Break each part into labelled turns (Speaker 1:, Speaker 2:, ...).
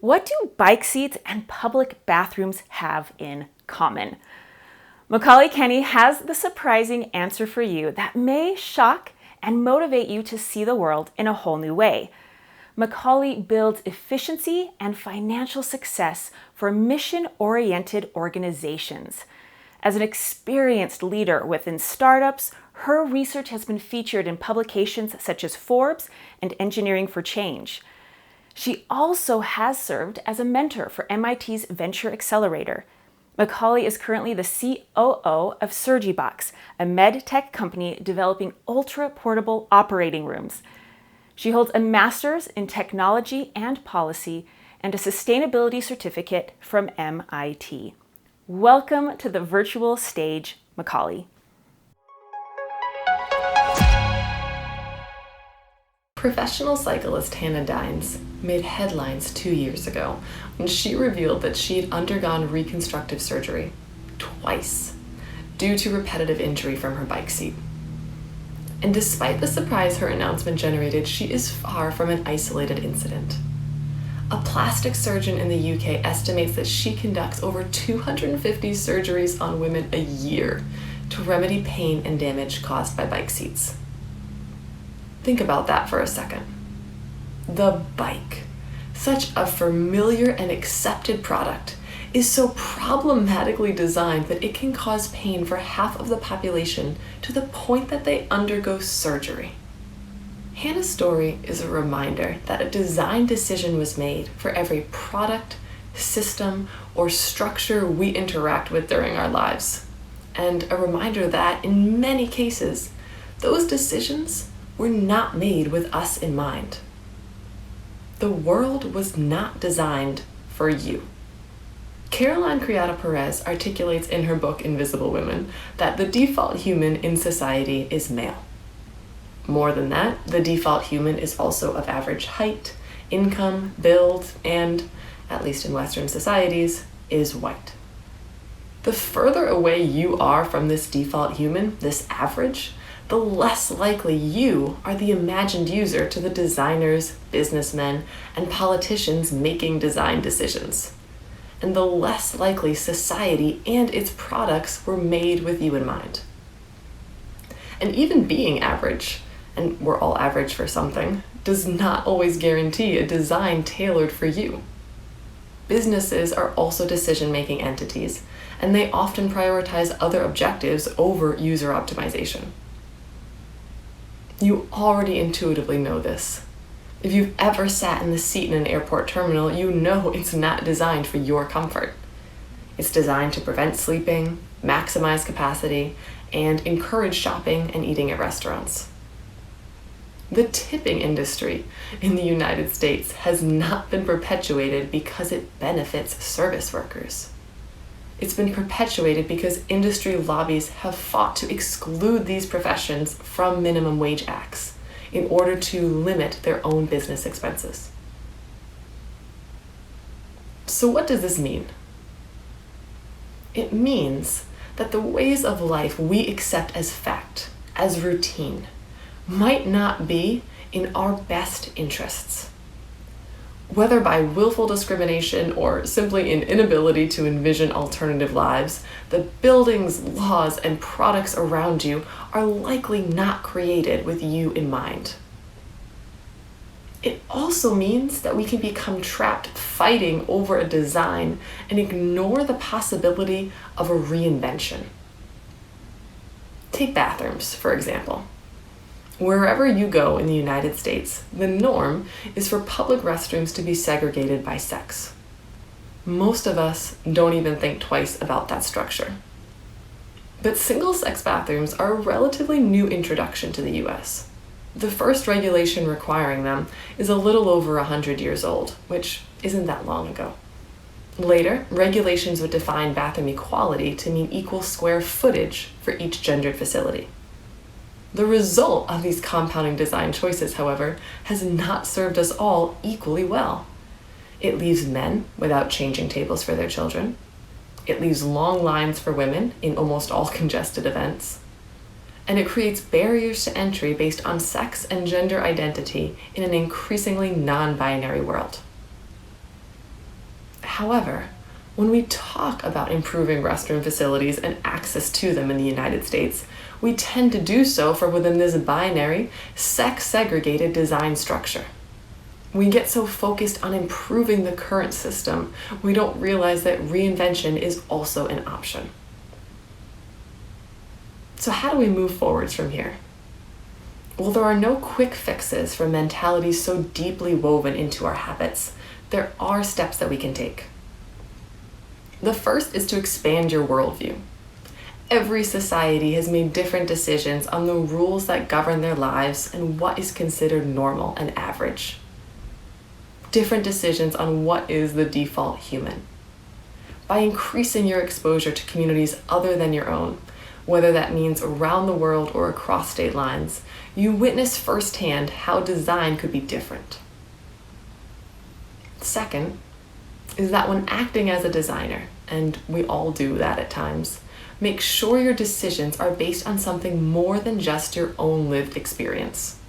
Speaker 1: What do bike seats and public bathrooms have in common? Macauley Kenney has the surprising answer for you that may shock and motivate you to see the world in a whole new way. Macauley builds efficiency and financial success for mission-oriented organizations. As an experienced leader within startups, her research has been featured in publications such as Forbes and Engineering4Change. She also has served as a mentor for MIT's Venture Accelerator. Macauley is currently the COO of SurgiBox, a medtech company developing ultraportable operating rooms. She holds a master's in technology and policy and a sustainability certificate from MIT. Welcome to the virtual stage, Macauley.
Speaker 2: Professional cyclist Hannah Dines made headlines 2 years ago when she revealed that she'd undergone reconstructive surgery twice due to repetitive injury from her bike seat. And despite the surprise her announcement generated, she is far from an isolated incident. A plastic surgeon in the UK estimates that she conducts over 250 surgeries on women a year to remedy pain and damage caused by bike seats. Think about that for a second. The bike, such a familiar and accepted product, is so problematically designed that it can cause pain for half of the population to the point that they undergo surgery. Hannah's story is a reminder that a design decision was made for every product, system, or structure we interact with during our lives. And a reminder that, in many cases, those decisions were not made with us in mind. The world was not designed for you. Caroline Criado Perez articulates in her book Invisible Women that the default human in society is male. More than that, the default human is also of average height, income, build, and, at least in Western societies, is white. The further away you are from this default human, this average, the less likely you are the imagined user to the designers, businessmen, and politicians making design decisions. And the less likely society and its products were made with you in mind. And even being average, and we're all average for something, does not always guarantee a design tailored for you. Businesses are also decision-making entities, and they often prioritize other objectives over user optimization. You already intuitively know this. If you've ever sat in the seat in an airport terminal, you know it's not designed for your comfort. It's designed to prevent sleeping, maximize capacity, and encourage shopping and eating at restaurants. The tipping industry in the United States has not been perpetuated because it benefits service workers. It's been perpetuated because industry lobbies have fought to exclude these professions from minimum wage acts in order to limit their own business expenses. So what does this mean? It means that the ways of life we accept as fact, as routine, might not be in our best interests. Whether by willful discrimination or simply an inability to envision alternative lives, the buildings, laws, and products around you are likely not created with you in mind. It also means that we can become trapped fighting over a design and ignore the possibility of a reinvention. Take bathrooms, for example. Wherever you go in the United States, the norm is for public restrooms to be segregated by sex. Most of us don't even think twice about that structure. But single-sex bathrooms are a relatively new introduction to the US. The first regulation requiring them is a little over 100 years old, which isn't that long ago. Later, regulations would define bathroom equality to mean equal square footage for each gendered facility. The result of these compounding design choices, however, has not served us all equally well. It leaves men without changing tables for their children. It leaves long lines for women in almost all congested events. And it creates barriers to entry based on sex and gender identity in an increasingly non-binary world. However, when we talk about improving restroom facilities and access to them in the United States, we tend to do so from within this binary, sex-segregated design structure. We get so focused on improving the current system, we don't realize that reinvention is also an option. So how do we move forwards from here? Well, there are no quick fixes for mentalities so deeply woven into our habits. There are steps that we can take. The first is to expand your worldview. Every society has made different decisions on the rules that govern their lives and what is considered normal and average. Different decisions on what is the default human. By increasing your exposure to communities other than your own, whether that means around the world or across state lines, you witness firsthand how design could be different. Second is that when acting as a designer, and we all do that at times, make sure your decisions are based on something more than just your own lived experience.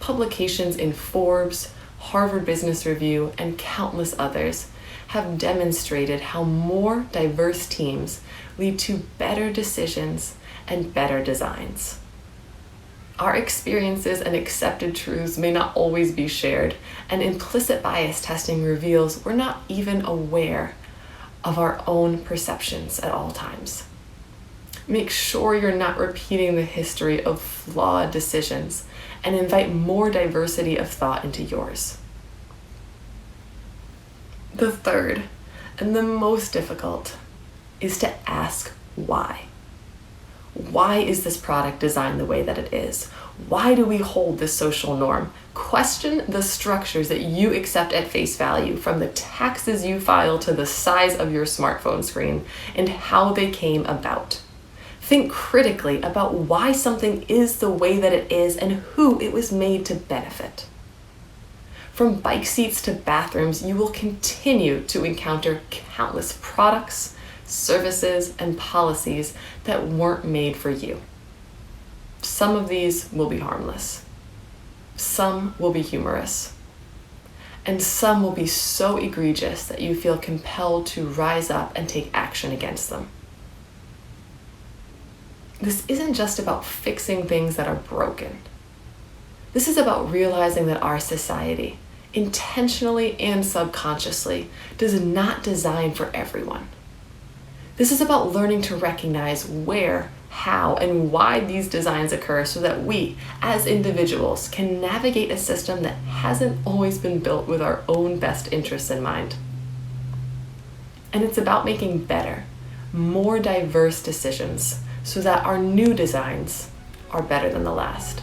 Speaker 2: Publications in Forbes, Harvard Business Review, and countless others have demonstrated how more diverse teams lead to better decisions and better designs. Our experiences and accepted truths may not always be shared, and implicit bias testing reveals we're not even aware of our own perceptions at all times. Make sure you're not repeating the history of flawed decisions and invite more diversity of thought into yours. The third, and the most difficult, is to ask why. Why is this product designed the way that it is? Why do we hold this social norm? Question the structures that you accept at face value, from the taxes you file to the size of your smartphone screen, and how they came about. Think critically about why something is the way that it is and who it was made to benefit. From bike seats to bathrooms, you will continue to encounter countless products, services, and policies that weren't made for you. Some of these will be harmless. Some will be humorous. And some will be so egregious that you feel compelled to rise up and take action against them. This isn't just about fixing things that are broken. This is about realizing that our society, intentionally and subconsciously, does not design for everyone. This is about learning to recognize where, how, and why these designs occur so that we, as individuals, can navigate a system that hasn't always been built with our own best interests in mind. And it's about making better, more diverse decisions so that our new designs are better than the last.